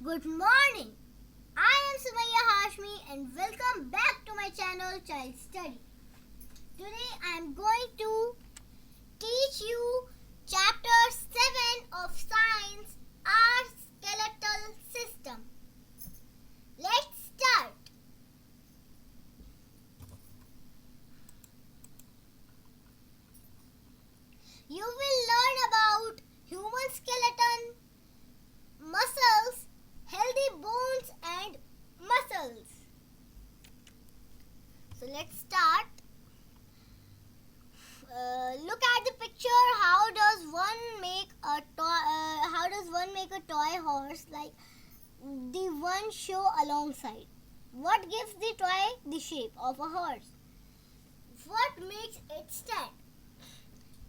Good morning. I am Sumaya Hashmi and welcome back to my channel Child Study. Today I am going to teach you chapter 7 of science, our skeletal system. Let's start. You will learn about human skeleton, muscles, healthy bones and muscles. So let's start. Look at the picture. How does one make a toy horse like the one show alongside? What gives the toy the shape of a horse? What makes it stand?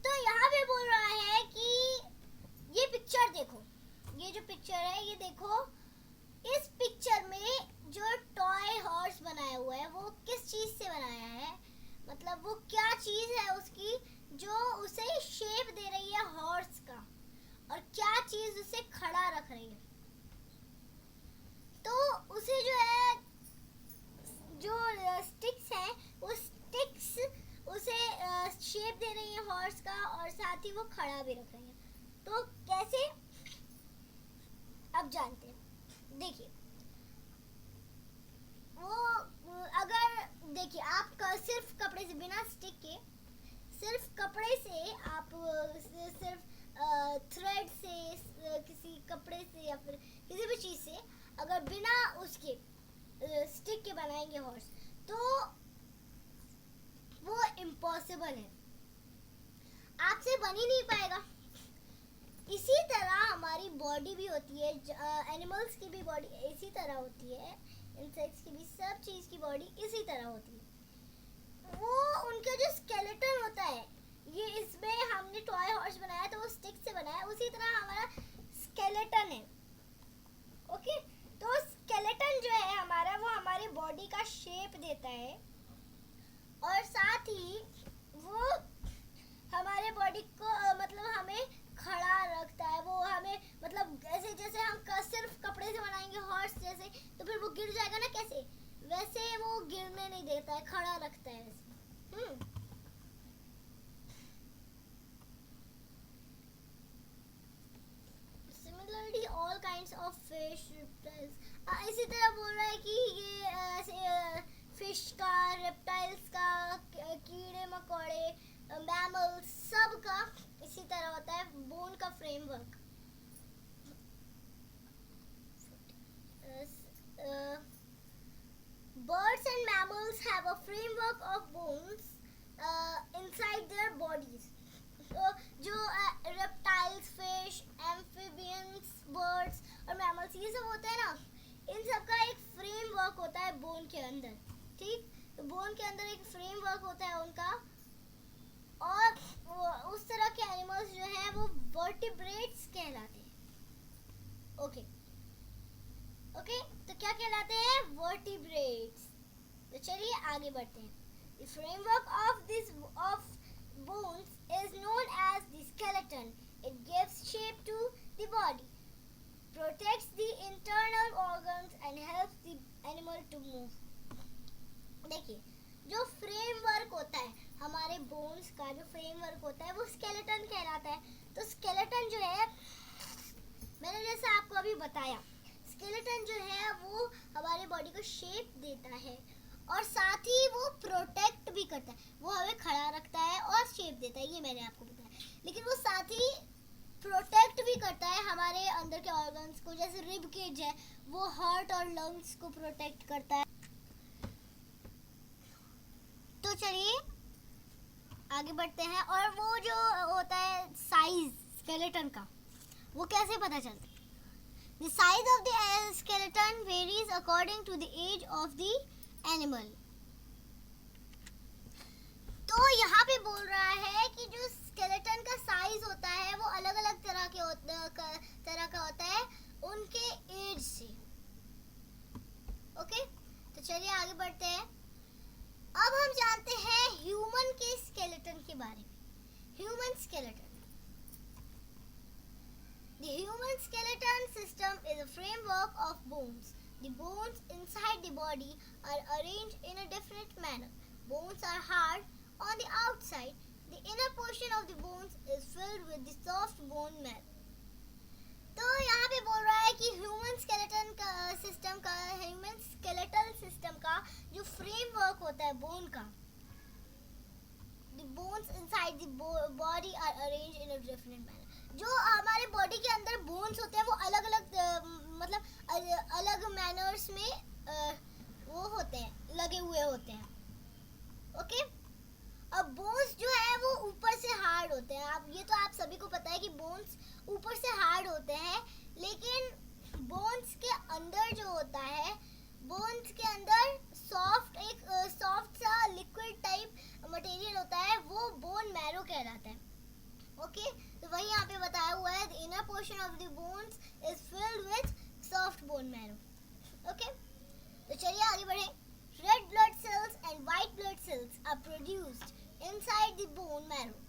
तो यहाँ पे बोल रहा है कि ये picture देखो, ये जो पिक्चर है ये देखो, इस पिक्चर में जो टॉय हॉर्स बनाया हुआ है वो किस चीज से बनाया है, मतलब वो क्या चीज है उसकी जो उसे शेप दे रही है हॉर्स का, और क्या चीज उसे खड़ा रख रही है। तो उसे जो है जो स्टिक्स हैं वो स्टिक्स उसे शेप दे रही है हॉर्स का, और साथ ही वो खड़ा भी रख रही है। तो कैसे, अब जानते हैं। देखिए वो अगर देखिए आप सिर्फ कपड़े से, बिना स्टिक के, सिर्फ कपड़े से आप सिर्फ थ्रेड से, किसी कपड़े से या फिर किसी भी चीज से अगर बिना उसके स्टिक के बनाएंगे हॉर्स तो वो इम्पॉसिबल है, आपसे बन ही नहीं पाएगा। इसी तरह हमारी बॉडी भी होती है, एनिमल्स की भी बॉडी इसी तरह होती है, इंसेक्ट्स की भी, सब चीज की बॉडी इसी तरह होती है। वो उनका जो स्केलेटन होता है, ये इसमें हमने टॉय हॉर्स बनाया तो वो स्टिक से बनाया, उसी तरह हमारा स्केलेटन है। ओके, तो स्केलेटन जो है हमारा वो हमारी बॉडी का शेप देता है, और साथ ही वो हमारे बॉडी को मतलब हमें खड़ा रखता है। वो हमें मतलब ऐसे जैसे हम सिर्फ कपड़े से बनाएंगे हॉर्स जैसे तो फिर वो गिर जाएगा ना, कैसे वैसे वो गिरने नहीं देता है, खड़ा रखता है वैसे। Similarly all kinds of fish, reptiles, इसी तरह बोल रहा है कि ये ऐसे फिश का, रेप्टाइल्स का, कीड़े मकोड़े, मैमल्स, सब का इसी तरह होता है बोन का framework. Birds and mammals have a framework of bones inside their bodies. So, जो reptiles, fish, amphibians, birds और mammals ये सब होते हैं ना, इन सब का एक फ्रेमवर्क होता है बोन के अंदर। ठीक, तो बोन के अंदर एक फ्रेमवर्क होता है उनका, और उस तरह के एनिमल्स जो हैं वो वर्टिब्रेट्स कहलाते हैं। ओके, तो क्या कहलाते हैं? वर्टिब्रेट्स। तो चलिए आगे बढ़ते हैं। The framework of bones is known as the skeleton. It gives shape to the body, protects the internal organs and helps the animal to move. देखिए, जो फ्रेमवर्क होता है हमारे बोन्स का, जो फ्रेमवर्क होता है वो स्केलेटन कहलाता है। तो स्केलेटन जो है, मैंने जैसे आपको अभी बताया, स्केलेटन जो है वो हमारे बॉडी को शेप देता है, और साथ ही वो प्रोटेक्ट भी करता है, वो हमें खड़ा रखता है और शेप देता है, ये मैंने आपको बताया। लेकिन वो साथ ही प्रोटेक्ट भी करता है हमारे अंदर के ऑर्गन्स को, जैसे रिब केज है वो हार्ट और लंग्स को प्रोटेक्ट करता है। तो चलिए आगे बढ़ते हैं। और वो जो होता है साइज स्केलेटन का, वो कैसे पता चलता है? The size of the skeleton varies according to the age of the animal. तो यहाँ पे बोल रहा है कि जो स्केलेटन का साइज होता है वो अलग अलग तरह का होता है उनके एज से। ओके, तो चलिए आगे बढ़ते हैं। अब हम जानते हैं ह्यूमन के स्केलेटन के बारे में। Human skeleton, The human skeleton system is a framework of bones. The bones inside the body are arranged in a different manner. Bones are hard on the outside. The inner portion of the bones is filled with the soft bone marrow. तो यहाँ पे बोल रहा है कि human skeletal system का जो framework होता है बोन का, the bones inside the body are arranged in a different manner. जो हमारे बॉडी के अंदर बोन्स होते हैं वो अलग अलग मतलब अलग मैनर्स में वो होते हैं, लगे हुए होते हैं. ओके अब बोन्स जो है वो ऊपर से हार्ड होते हैं. आप ये तो आप सभी को पता है कि बोन्स ऊपर से हार्ड होते हैं, लेकिन बोन्स के अंदर जो होता है, बोन्स के अंदर सॉफ्ट सा लिक्विड टाइप मटेरियल होता है, वो बोन मैरो कहलाता है. ओके तो वही यहाँ पे बताया हुआ है, the inner portion of the bones is filled with soft bone marrow. Okay तो चलिए आगे बढ़े. Red blood cells and white blood cells are produced inside the bone marrow.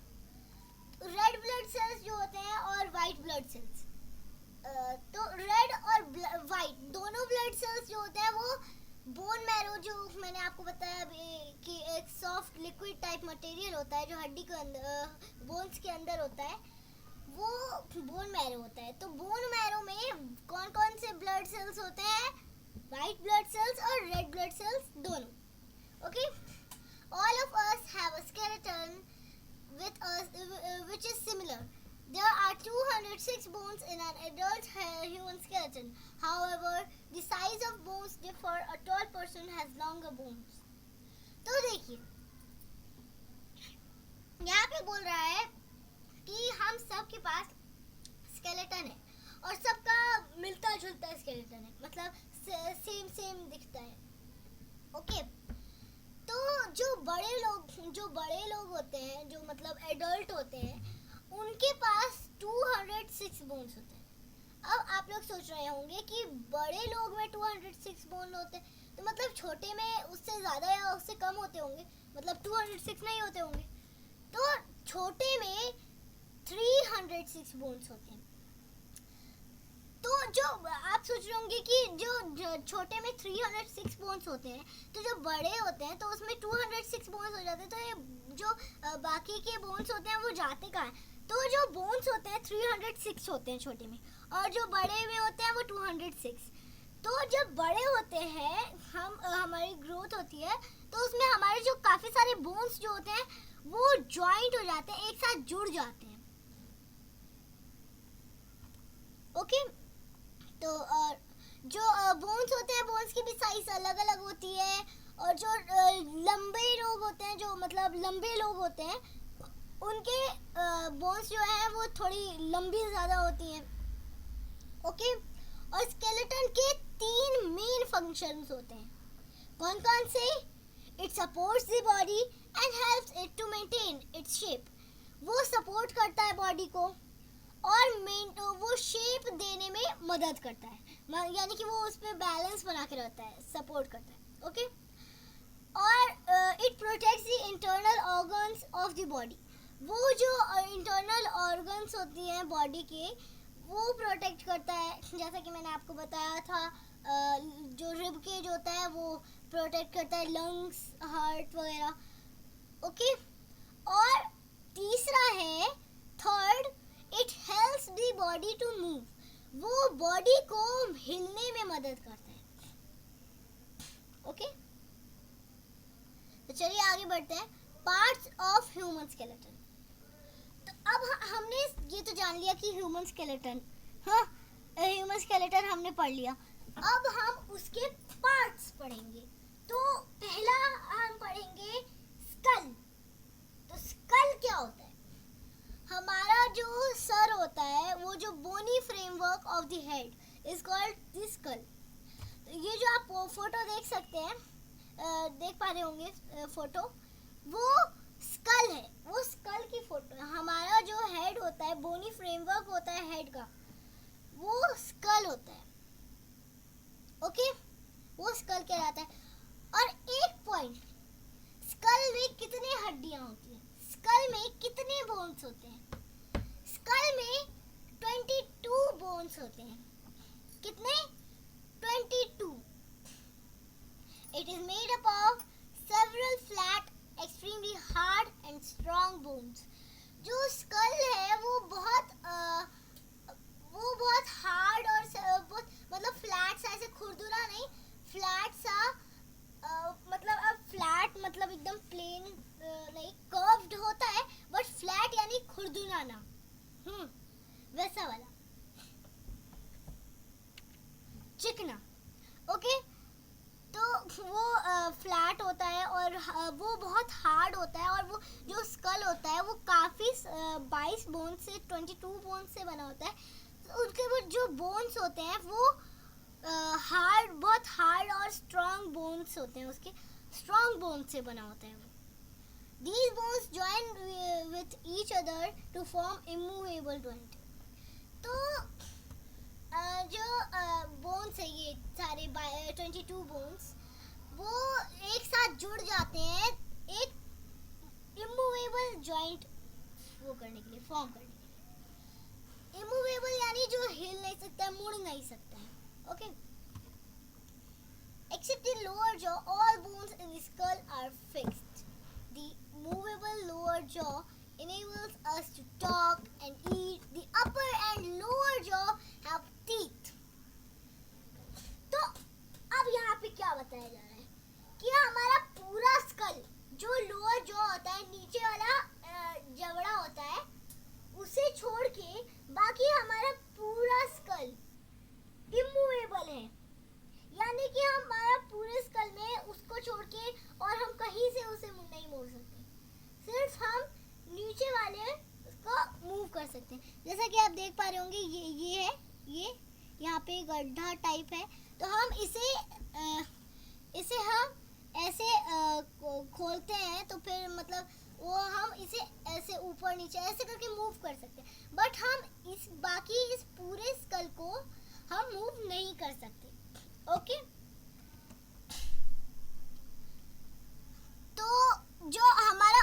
Red blood cells जो होते हैं और white blood cells, तो red और white दोनों blood cells जो होते हैं वो bone marrow, जो मैंने आपको बताया कि एक soft liquid type material होता है जो हड्डी के अंदर bones के अंदर होता है, वो bone marrow होता है. तो bone marrow में कौन कौन से blood cells होते हैं? White blood cells और red blood cells दोनों. Okay, all of us have a skeleton with us which is similar. There are 206 bones in an adult human skeleton. However, the size of bones differ. A tall person has longer bones. तो देखिए यहाँ पे बोल रहा है कि हम सब के पास स्केलेटन है और सबका मिलता जुलता स्केलेटन है, मतलब सेम दिखता है. ओके तो जो बड़े लोग होते हैं, जो मतलब एडल्ट होते हैं, उनके पास 206 बोन्स होते हैं. अब आप लोग सोच रहे होंगे कि बड़े लोग में 206 बोन होते हैं, तो मतलब छोटे में उससे ज़्यादा या उससे कम होते होंगे, मतलब 206 नहीं होते होंगे. तो छोटे में 306 बोन्स होते हैं. तो जो आप सोच रहे होंगे कि जो छोटे में 306 बोन्स होते हैं, तो जो बड़े होते हैं तो उसमें 206 बोन्स हो जाते हैं. तो ये जो बाकी के बोन्स होते हैं वो जाते कहाँ हैं? तो जो बोन्स होते हैं 306 होते हैं छोटे में, और जो बड़े में होते हैं वो 206. तो जब बड़े होते हैं, हमारी ग्रोथ होती है, तो उसमें हमारे जो काफ़ी सारे बोन्स जो होते हैं वो जॉइंट हो जाते हैं, एक साथ जुड़ जाते हैं. ओके तो जो बोन्स होते हैं, बोन्स की भी साइज अलग अलग होती है, और जो लंबे लोग होते हैं, जो मतलब लंबे लोग होते हैं, उनके बोन्स जो है वो थोड़ी लंबी ज़्यादा होती हैं. ओके और स्केलेटन के 3 मेन फंक्शंस होते हैं. कौन कौन से? It supports the body and helps it to maintain its shape. वो सपोर्ट करता है बॉडी को और वो शेप देने में मदद करता है, यानी कि वो उस पर बैलेंस बना के रहता है, सपोर्ट करता है. ओके और it protects the internal organs of the body. वो जो इंटरनल ऑर्गन्स होती हैं बॉडी के, वो प्रोटेक्ट करता है. जैसा कि मैंने आपको बताया था, जो रिब केज होता है वो प्रोटेक्ट करता है, लंग्स, हार्ट वगैरह. ओके और तीसरा है, third, it helps the body to move. वो बॉडी को हिलने में मदद करता है. ओके तो चलिए आगे बढ़ते हैं. Parts of human skeleton. तो अब हमने ये तो जान लिया कि ह्यूमन स्केलेटन हमने पढ़ लिया. अब हम उसके पार्ट्स पढ़ेंगे. तो पहला हम पढ़ेंगे स्कल. तो स्कल क्या होता है? हमारा जो सर होता है, वो जो bony framework of the head is called the skull. ये जो आप फोटो देख सकते हैं, देख पा रहे होंगे फोटो, वो स्कल है. वो स्कल की फोटो है. हमारा जो हेड होता है, बोनी फ्रेमवर्क होता है हेड का, वो स्कल होता है. ओके वो स्कल कहलाता है. और एक पॉइंट, स्कल में कितने हड्डियां होती हैं? स्कल में कितने बोन्स होते हैं? स्कल में 22 बोन्स होते हैं. कितने? 22. It is made up of several flat, extremely hard and strong bones. जो स्कल है वो बहुत हार्ड और बहुत मतलब फ्लैट सा, ऐसे खुरदुरा नहीं, फ्लैट सा, मतलब अब फ्लैट मतलब एकदम प्लेन नहीं, कर्व्ड होता है, बट फ्लैट यानी खुरदुरा ना, वैसा वाला, चिकना. ओके, तो वो फ्लैट होता है और वो बहुत हार्ड होता है, और वो जो स्कल होता है वो काफ़ी 22 बोन से 22 बोन से बना होता है. तो उसके बाद जो बोन्स होते हैं वो हार्ड, बहुत हार्ड और स्ट्रॉन्ग बोन्स होते हैं, उसके स्ट्रॉन्ग बोन से बना होता है वो. These bones join with each other to form immovable joint. तो जो बोन्स है, ये सारे 22 बोन्स, वो एक साथ जुड़ जाते हैं एक इमूवेबल जॉइंट वो करने के लिए, फॉर्म करने के लिए. इमूवेबल यानी जो हिल नहीं सकता है, मुड़ नहीं सकता है. Okay, except in lower jaw, all bones in the skull are fixed. The movable lower jaw enables us to talk and eat. The upper and lower jaw have teeth. तो अब यहाँ पे क्या बताया जा रहा है कि हमारा पूरा स्कल, जो लोअर जॉ होता है, नीचे वाला जबड़ा होता है, उसे छोड़ के बाकी हमारा पूरा स्कल इमूवेबल है. यानी कि हमारा पूरे स्कल में उसको छोड़ के और हम कहीं से उसे नहीं मोड़ सकते, सिर्फ हम नीचे वाले उसको मूव कर सकते हैं. जैसा कि आप देख पा रहे होंगे, ये है, ये यहाँ पे गड्ढा टाइप है, तो हम इसे हम ऐसे खोलते हैं, तो फिर मतलब वो हम इसे ऐसे ऊपर नीचे ऐसे करके मूव कर सकते हैं. बट हम इस पूरे स्कल को हम मूव नहीं कर सकते. ओके, तो जो हमारा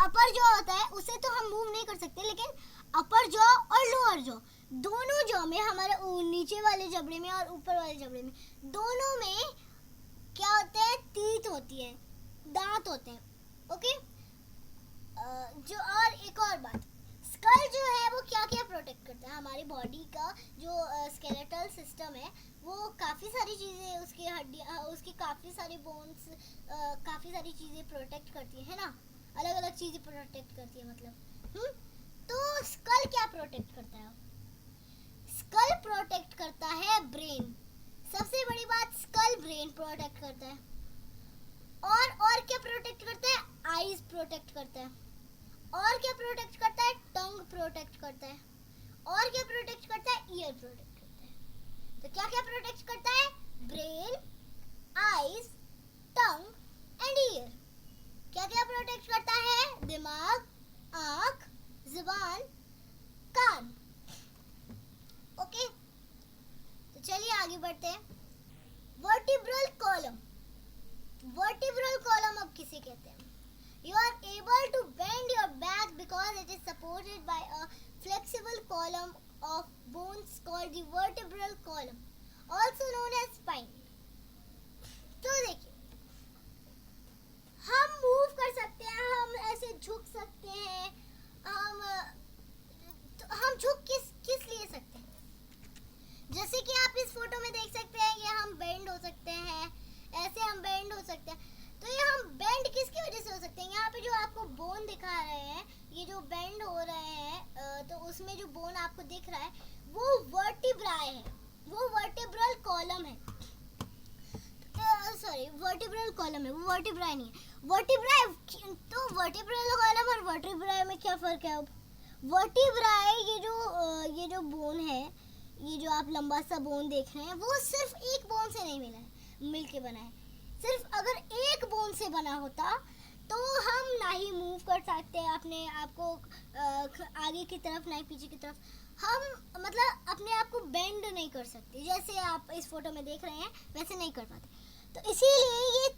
अपर जॉ होता है उसे तो हम मूव नहीं कर सकते, लेकिन अपर जॉ और लोअर जॉ, दोनों जॉ में, हमारे नीचे वाले जबड़े में और ऊपर वाले जबड़े में, दोनों में क्या होते हैं? टीथ होती है, दांत होते हैं. ओके, जो और एक और बात, स्कल जो है वो क्या क्या प्रोटेक्ट करता है? हमारी बॉडी का जो स्केलेटल सिस्टम है वो काफ़ी सारी चीज़ें, उसकी हड्डियाँ, उसकी काफ़ी सारी बोन्स, काफ़ी सारी चीज़ें प्रोटेक्ट करती है ना, अलग अलग चीज़ें प्रोटेक्ट करती है मतलब. तो स्कल क्या प्रोटेक्ट करता है? स्कल प्रोटेक्ट करता है ब्रेन. सबसे बड़ी बात, स्कल ब्रेन प्रोटेक्ट करता है. और क्या प्रोटेक्ट करता है? आईज प्रोटेक्ट करता है. और क्या प्रोटेक्ट करता है? टंग प्रोटेक्ट करता है. और क्या प्रोटेक्ट करता है? ईयर प्रोटेक्ट करता है. तो क्या क्या प्रोटेक्ट करता है? Brain, eyes, tongue and year. क्या क्या प्रोटेक्ट करता है? दिमाग, आँख, जुबान, कान. ओके, तो चलिए आगे बढ़ते हैं. Vertebral column. वर्टिब्रल कॉलम अब किसे कहते हैं? You are able to bend your back because it is supported by a flexible column of bones called the vertebral column, also known as spine. तो देखिए, हम मूव कर सकते हैं, हम ऐसे झुक सकते हैं, हम झुक किस लिए सकते हैं? जैसे कि आप इस फोटो में देख सकते हैं, ये हम बेंड हो सकते हैं, ऐसे हम बेंड हो सकते हैं. तो ये हम बेंड किसकी वजह से हो सकते हैं? यहाँ पे जो आपको बोन दिखा रहे हैं, ये जो बेंड हो रहे हैं, तो उसमें जो बोन आपको दिख रहा है वो वर्टिब्राई है, वो वर्टिब्रल कॉलम है. सॉरी, वर्टिब्रल कॉलम है, वो वर्टिब्राई नहीं है. वर्टिब्राई, तो वर्टिब्रल कॉलम और वर्टिब्राई में क्या फ़र्क है? अब वर्टिब्राई, ये जो बोन है, ये जो आप लंबा सा बोन देख रहे हैं, वो सिर्फ एक बोन से नहीं मिल के बना है. सिर्फ अगर एक बोन से बना होता तो हम ना ही मूव कर सकते हैं अपने आप को आगे की तरफ, ना ही पीछे की तरफ. हम मतलब अपने आप को बेंड नहीं कर सकते, जैसे आप इस फोटो में देख रहे हैं वैसे नहीं कर पाते. तो इसीलिए ये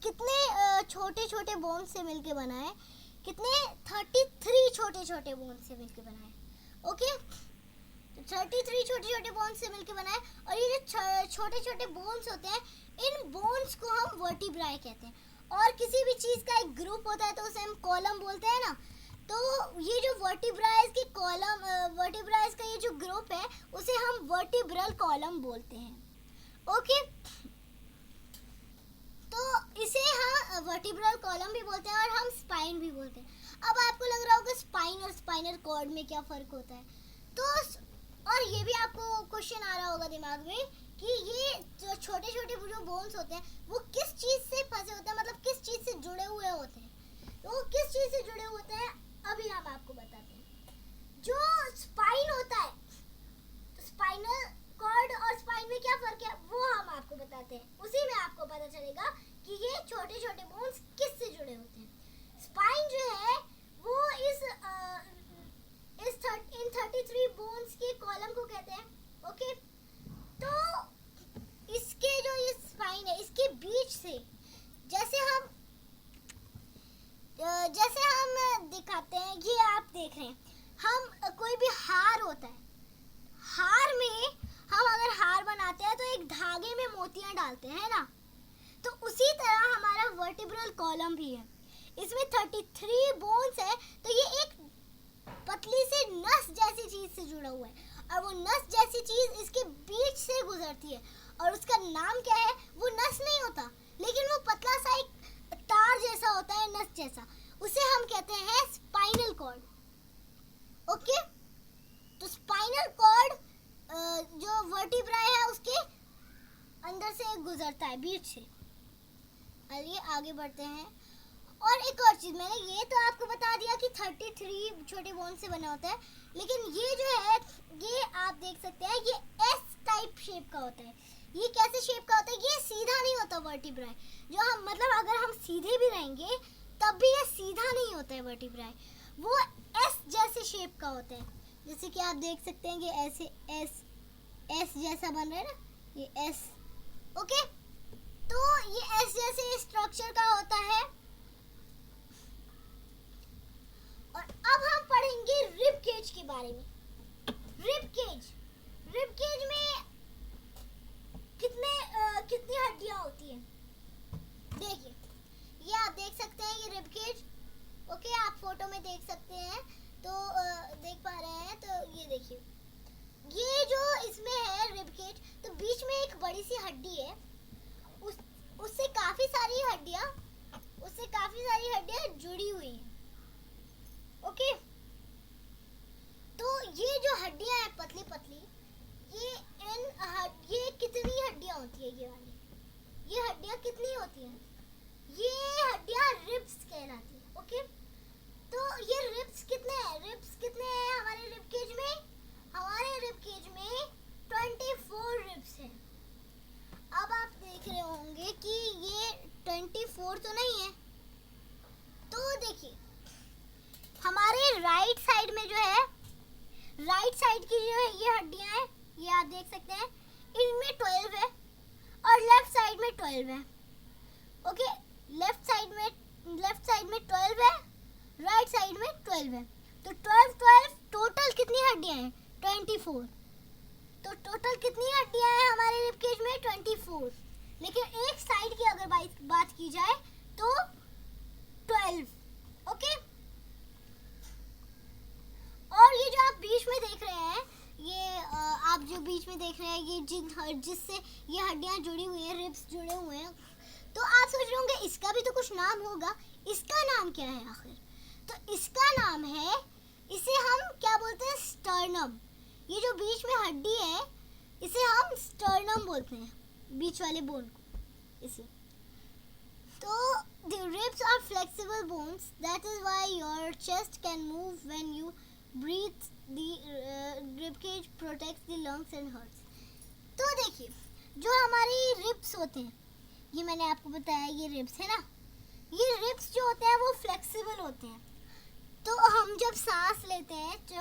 कितने छोटे छोटे बोन से मिलके बना है, कितने 33 छोटे छोटे बोन से मिलके बना है. ओके, तो 33 छोटे छोटे बोन्स से मिलकर बना है। और ये जो छोटे छोटे बोन्स होते हैं, इन बोन्स को हम वर्टिब्राई कहते हैं। और किसी भी चीज़ का एक ग्रुप होता है तो उसे हम कॉलम बोलते हैं ना। तो ये जो वर्टिब्राइज के कॉलम, वर्टिब्राइज का ये जो ग्रुप है उसे हम वर्टिब्रल कॉलम बोलते हैं। ओके, तो इसे हम वर्टिब्रल कॉलम भी बोलते हैं और हम स्पाइन भी बोलते हैं। अब आपको लग रहा होगा स्पाइन और स्पाइनल कॉर्ड में क्या फ़र्क होता है। तो और ये भी आपको क्वेश्चन आ रहा होगा दिमाग में कि ये जो छोटे छोटे जो बोन्स होते हैं वो किस चीज़ से फंसे होते हैं, मतलब किस चीज़ से जुड़े हुए होते हैं। तो वो किस चीज़ से जुड़े होते हैं अभी हम आपको बताते हैं। जो स्पाइन होता है, तो स्पाइनल कॉर्ड और स्पाइन में क्या फ़र्क है वो हम आपको बताते हैं। उसी में आपको पता चलेगा कि ये छोटे छोटे बोन्स किस से जुड़े होते हैं। स्पाइन जो है वो इन 33 बोन्स के कॉलम को कहते हैं। ओके, तो इसके जो ये स्पाइन है इसके बीच से जैसे हम दिखाते हैं, ये आप देख रहे हैं, हम कोई भी हार होता है, हार में हम अगर हार बनाते हैं तो एक धागे में मोतियां डालते हैं ना, तो उसी तरह हमारा वर्टिब्रल कॉलम भी है। इसमें 33 बोन्स है, तो ये एक पतली से नस जैसी चीज से जुड़ा हुआ है और वो नस जैसी चीज इसके बीच से गुजरती है और उसका नाम क्या है, वो नस नहीं होता लेकिन वो पतला सा एक तार जैसा होता है, नस जैसा, उसे हम कहते हैं स्पाइनल कॉर्ड। ओके, तो स्पाइनल कॉर्ड जो वर्टिब्राई है उसके अंदर से गुजरता है, बीच से। आइए आगे बढ़ते हैं। और एक और चीज़, मैंने ये तो आपको बता दिया कि 33 छोटे बोन से बना होता है, लेकिन ये जो है ये आप देख सकते हैं ये एस टाइप शेप का होता है। ये कैसे शेप का होता है, ये सीधा नहीं होता वर्टिब्राई। जो हम मतलब अगर हम सीधे भी रहेंगे तब भी ये सीधा नहीं होता है वर्टिब्राई, वो एस जैसे शेप का होता है। जैसे कि आप देख सकते हैं कि ऐसे एस जैसा बन रहा है ना, ये एस। ओके, तो ये एस जैसे स्ट्रक्चर का होता है। और अब हम पढ़ेंगे रिब केज के बारे में। रिब केज में कितनी हड्डियां होती हैं। देखिए, ये आप देख सकते हैं, ये रिब केज। ओके, आप फोटो में देख सकते हैं, तो देख पा रहे हैं, तो ये देखिए, ये जो इसमें है रिब केज, तो बीच में एक बड़ी सी हड्डी है, उससे काफी सारी हड्डियां जुड़ी हुई हैं। ओके, तो ये जो हड्डियां हैं पतली पतली, ये कितनी हड्डियां होती है, ये हड्डियां कितनी होती हैं, ये हड्डियां रिब्स कहलाती हैं। ओके, तो ये रिब्स कितने हैं हमारे रिब केज में? हमारे रिब केज में 24 रिब्स हैं। अब आप देख रहे होंगे कि ये 24 तो नहीं है, तो देखिए हमारे राइट साइड में जो है, राइट साइड की जो है ये हड्डियां हैं, ये आप देख सकते हैं, इनमें 12 है और लेफ्ट साइड में 12 है। ओके, लेफ्ट साइड में 12 है, राइट साइड में 12 है, तो 12 टोटल कितनी हड्डियां हैं? 24। तो टोटल कितनी हड्डियां हैं हमारे रिब केज में? 24। लेकिन एक साइड की अगर बात की जाए तो 12। ओके, और ये जो आप बीच में देख रहे हैं, ये जिससे ये हड्डियां जुड़ी हुई हैं, रिब्स जुड़े हुए हैं, तो आप सोच रहे होंगे इसका भी तो कुछ नाम होगा। इसका नाम क्या है आखिर? तो इसका नाम है, इसे हम क्या बोलते हैं? स्टर्नम। ये जो बीच में हड्डी है इसे हम स्टर्नम बोलते हैं, बीच वाले बोन को, इसे। तो the ribs are flexible bones, that is why your chest can move when you breathe. The rib cage protects the lungs and hearts. तो देखिए, जो हमारी रिब्स होते हैं, ये मैंने आपको बताया, ये रिब्स है ना, ये रिब्स जो होते हैं वो फ्लेक्सिबल होते हैं। तो हम जब सांस लेते हैं, तो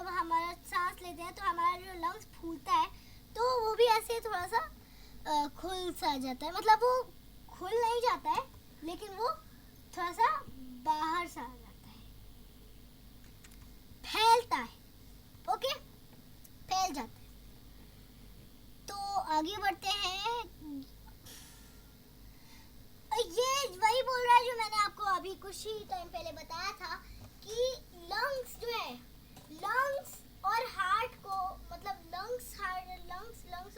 हमारा जो लंग्स फूलता है, तो वो भी ऐसे थोड़ा सा खुल सा जाता है, मतलब वो खुल नहीं जाता है लेकिन वो थोड़ा सा बाहर सा आ जाता है, फैलता है। ओके, फैल जाता है। आगे बढ़ते हैं। ये वही बोल रहा है जो मैंने आपको अभी कुछ ही टाइम पहले बताया था कि लंग्स जो है, लंग्स और हार्ट को, मतलब लंग्स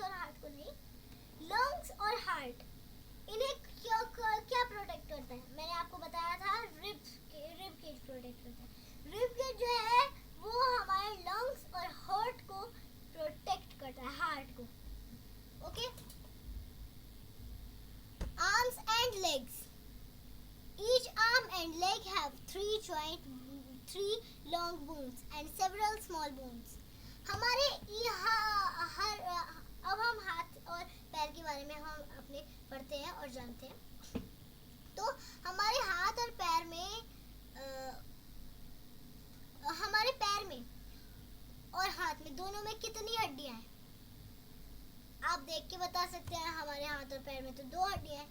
और हार्ट को नहीं, लंग्स और हार्ट, इन्हें क्या प्रोटेक्ट करता है? मैंने आपको बताया था रिब केज प्रोटेक्ट करता है। रिब केज जो है वो हमारे लंग्स और हार्ट को प्रोटेक्ट करता है, हार्ट को। Okay. Arms and legs. Each arm and leg have three long bones and several small bones. हमारे अब हम हाथ और पैर के बारे में हम अपने पढ़ते हैं और जानते हैं। तो हमारे हाथ और पैर में हमारे पैर में और हाथ में दोनों में कितनी हड्डियां हैं? आप देख के बता सकते हैं। हमारे हाथ और पैर में तो 2 हड्डियां हैं।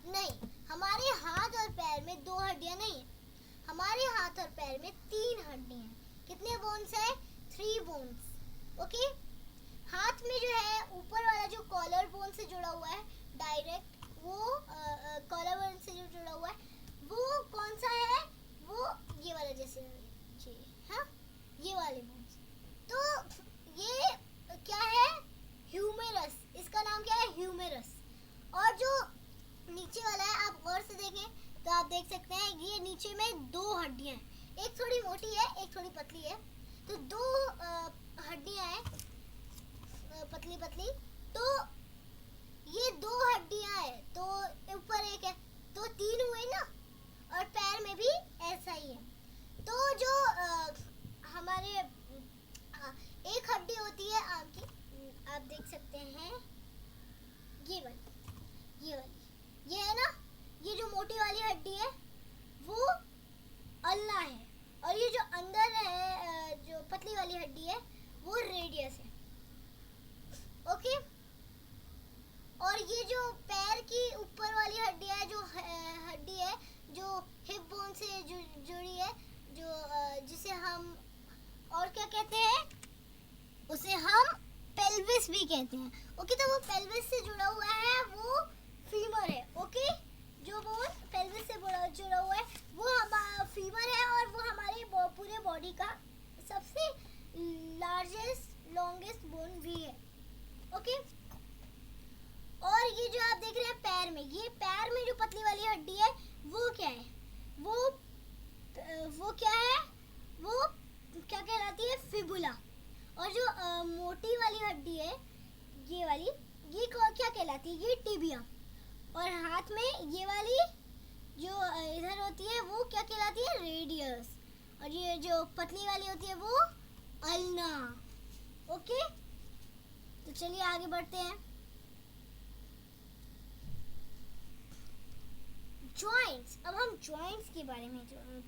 नहीं, हमारे हाथ और पैर में 2 हड्डियां नहीं है। हमारे हाथ और पैर में 3 हड्डियां हैं। कितने बोन्स हैं? 3 बोन्स। ओके। हाथ में जो है ऊपर वाला जो कॉलर बोन से जुड़ा हुआ है डायरेक्ट, वो कॉलर बोन से जो जुड़ा हुआ है वो कौन सा है? वो ये वाला, जैसे हाँ, ये वाले बोन्स। तो ये क्या है? ह्यूमेरस। इसका नाम क्या है? ह्यूमेरस। और जो नीचे वाला है, आप गौर से देखें तो आप देख सकते हैं ये नीचे में 2 हड्डियां हैं। एक थोड़ी मोटी है, एक थोड़ी पतली है। तो 2 हड्डियां हैं पतली पतली। तो ये 2 हड्डियां हैं, तो ऊपर एक है, तो 3 हुए ना। और पैर में भी ऐसा ही है। तो जो हमारे एक हड्डी होती है आम की, आप देख सकते हैं ये वाली, ये है ना, ये जो मोटी वाली हड्डी है वो अल्ना है। और ये जो अंदर है जो पतली वाली हड्डी है वो रेडियस है। ओके। और ये जो पैर की ऊपर वाली हड्डी है, जो हड्डी है जो हिप बोन से जुड़ी है, जो जिसे हम और क्या कहते हैं? उसे हम पेल्विस भी कहते हैं। ओके। तो वो पेल्विस से जुड़ा हुआ है, वो फीमर है। ओके। जो बोन पेल्विस से जुड़ा हुआ है वो हमारा फीमर है, और वो हमारे पूरे बॉडी का सबसे लार्जेस्ट लॉन्गेस्ट बोन भी है। ओके। और ये जो आप देख रहे हैं पैर में, ये पैर में जो पतली वाली हड्डी है वो क्या है? वो क्या है? वो क्या कहलाती है? फिबुला। और जो मोटी वाली हड्डी है, ये वाली, ये क्या कहलाती है? ये टिबिया। और हाथ में ये वाली जो इधर होती है वो क्या कहलाती है? रेडियस। और ये जो पतली वाली होती है वो अल्ना। ओके। तो चलिए आगे बढ़ते हैं। जॉइंट्स। अब हम जॉइंट्स के बारे में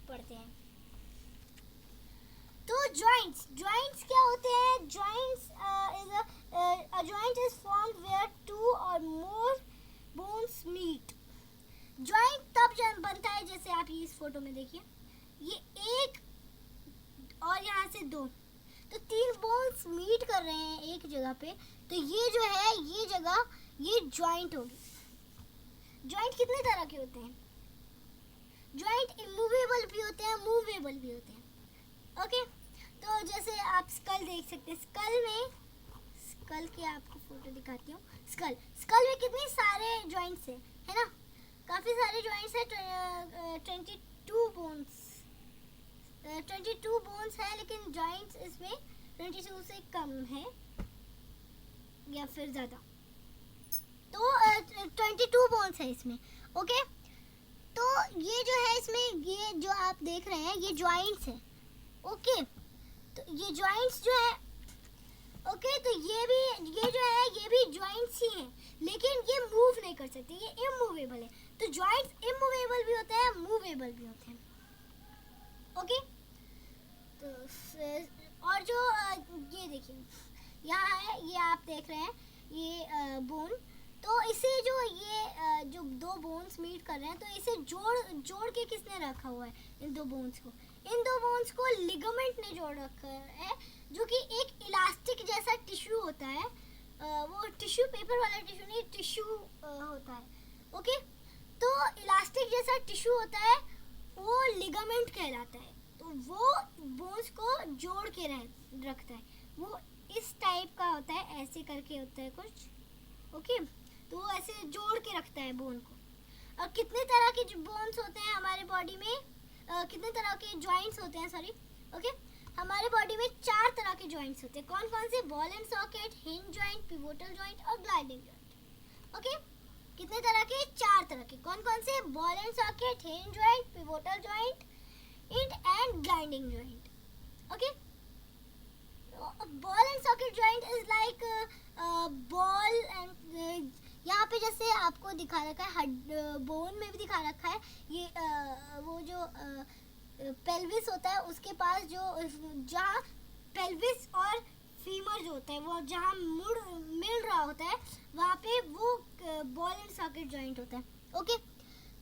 पढ़ते हैं। तो जॉइंट्स क्या होते हैं? Joints a joint is formed where 2 or more bones meet. Joint तब बनता है, जैसे आप ये इस फोटो में देखिए, ये 1 और यहाँ से 2, तो 3 बोन्स मीट कर रहे हैं एक जगह पे, तो ये जो है ये जगह ये जॉइंट होगी। जॉइंट कितने तरह के होते हैं? जॉइंट इमूवेबल भी होते हैं, मूवेबल भी होते हैं। ओके। तो जैसे आप स्कल देख सकते हैं, स्कल के आपको फोटो दिखाती हूँ। स्कल में कितने सारे जॉइंट्स हैं, है ना? काफ़ी सारे जॉइंट्स हैं। 22 बोन्स है, लेकिन जॉइंट्स इसमें 22 से कम है या फिर ज़्यादा। तो 22 बोन्स है इसमें। ओके। तो ये जो है इसमें, ये जो आप देख रहे हैं ये जॉइंट्स है। ओके। तो ये जॉइंट्स जो है, ओके, तो ये जो है ये भी जॉइंट्स ही हैं, लेकिन ये मूव नहीं कर सकते, ये इमूवेबल है। तो जॉइंट्स इमूवेबल भी होते हैं, मूवेबल भी होते हैं। ओके। तो और जो ये देखिए यहाँ है, ये आप देख रहे हैं ये बोन, तो इसे जो ये जो 2 बोन्स मीट कर रहे हैं, तो इसे जोड़ के किसने रखा हुआ है? इन 2 बोन्स को, लिगामेंट ने जोड़ रखा है, जो कि एक इलास्टिक जैसा टिश्यू होता है वो टिश्यू पेपर वाला टिश्यू नहीं, टिश्यू होता है. ओके, तो इलास्टिक जैसा टिश्यू होता है वो लिगामेंट कहलाता है. तो वो बोन्स को जोड़ के रखता है. वो इस टाइप का होता है, ऐसे करके होता है कुछ. ओके, तो वो ऐसे जोड़ के रखता है बोन को. और कितने तरह के बोन्स होते हैं हमारे बॉडी में, कितने तरह के जॉइंट्स होते हैं, सॉरी. ओके, हमारे बॉडी में 4 तरह के जॉइंट्स होते हैं. कौन कौन से? Ball and socket, hinge joint, pivotal joint और ग्लाइडिंग जॉइंट. ओके, कितने तरह के? 4 तरह के. कौन कौन से? Ball and socket, hinge joint, pivotal joint and gliding joint. Okay, ball and socket joint is like ball and, यहाँ पे जैसे आपको दिखा रखा है, बोन में भी दिखा रखा है ये वो जो पेल्विस होता है उसके पास, जो जहाँ पेल्विस और फीमर जो होता है वो जहाँ मिल रहा होता है वहाँ पे वो बॉल एंड सॉकेट जॉइंट होता है. ओके,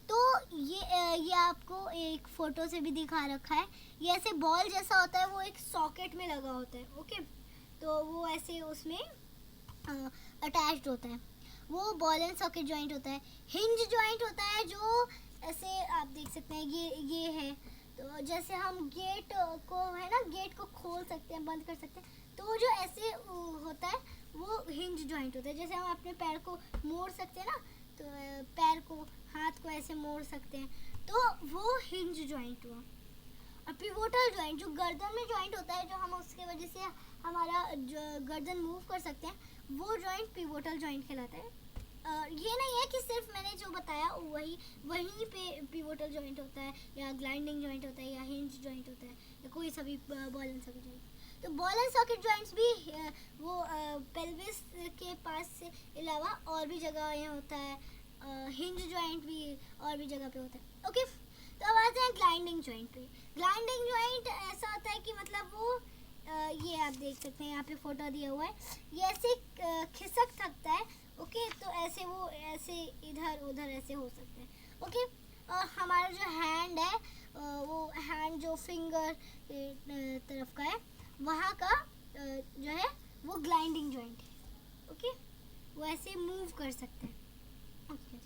तो ये आपको एक फोटो से भी दिखा रखा है. ये ऐसे बॉल जैसा होता है, वो एक सॉकेट में लगा होता है. ओके, तो वो ऐसे उसमें अटैच्ड होता है, वो बॉल एंड सॉकेट जॉइंट होता है. हिंज जॉइंट होता है जो ऐसे आप देख सकते हैं, ये है. तो जैसे हम गेट को है ना, गेट को खोल सकते हैं, बंद कर सकते हैं, तो वो जो ऐसे होता है वो हिंज जॉइंट होता है. जैसे हम अपने पैर को मोड़ सकते हैं ना, तो पैर को, हाथ को ऐसे मोड़ सकते हैं, तो वो हिंज जॉइंट हुआ. और पिवोटल जॉइंट जो गर्दन में जॉइंट होता है, जो हम उसके वजह से हमारा गर्दन मूव कर सकते हैं, वो जॉइंट पिवोटल जॉइंट कहलाता है. ये नहीं है कि सिर्फ मैंने जो बताया वहीं पे पिवोटल जॉइंट होता है, या ग्लाइडिंग जॉइंट होता है, या हिंज जॉइंट होता है, या कोई सभी बॉल एंड सॉकेट जॉइंट. तो बॉल एंड सॉकेट जॉइंट्स भी वो पेल्विस के पास से अलावा और भी जगह यहाँ होता है. हिंज जॉइंट भी और भी जगह पे होता है. ओके, तो अब आते हैं ग्लाइडिंग जॉइंट पे. ग्लाइडिंग जॉइंट ऐसा होता है कि मतलब वो ये आप देख सकते हैं, यहाँ पे फोटो दिया हुआ है, ये ऐसे खिसक सकता है. ओके, तो ऐसे वो ऐसे इधर उधर ऐसे हो सकते हैं. ओके, और हमारा जो हैंड है, वो हैंड जो फिंगर तरफ का है, वहाँ का जो है वो ग्लाइडिंग जॉइंट है. ओके, वो ऐसे मूव कर सकते हैं. ओके,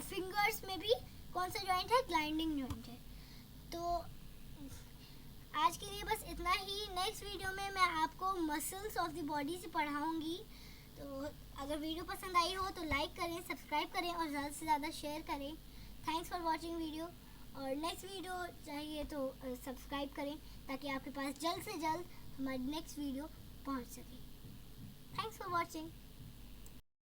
फिंगर्स में भी कौन सा जॉइंट है? ग्लाइडिंग जॉइंट है. तो आज के लिए बस इतना ही. नेक्स्ट वीडियो में मैं आपको मसल्स ऑफ द बॉडी से पढ़ाऊंगी. तो अगर वीडियो पसंद आई हो तो लाइक करें, सब्सक्राइब करें और ज़्यादा से ज़्यादा शेयर करें. Thanks for watching video. और नेक्स्ट वीडियो चाहिए तो सब्सक्राइब करें ताकि आपके पास जल्द से जल्द हमारी नेक्स्ट वीडियो पहुंच सके. Thanks for watching.